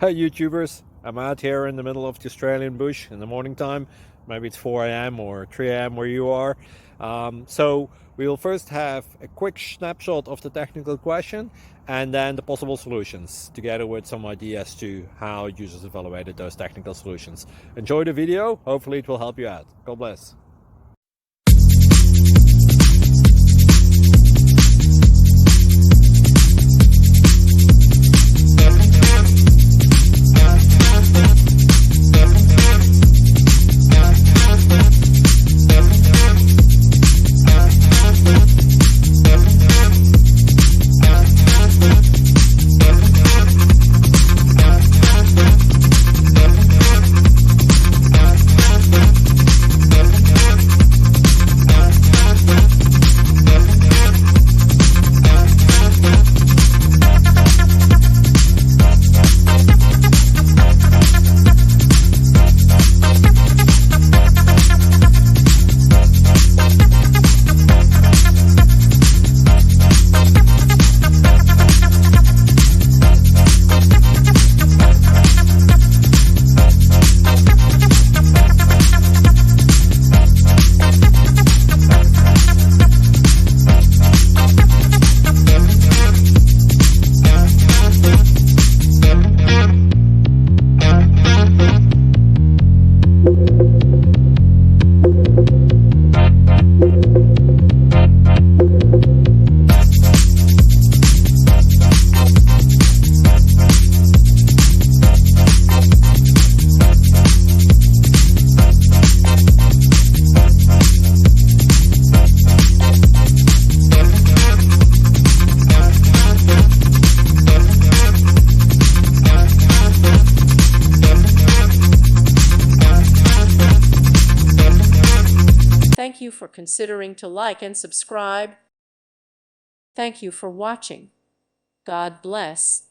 Hi YouTubers, I'm out here in the middle of the Australian bush in the morning time. Maybe it's 4 a.m. or 3 a.m. where you are. So we'll first have a quick snapshot of the technical question and then the possible solutions, together with some ideas to how users evaluated those technical solutions. Enjoy the video, hopefully it will help you out. God bless. Thank you for considering to like and subscribe. Thank you for watching. God bless.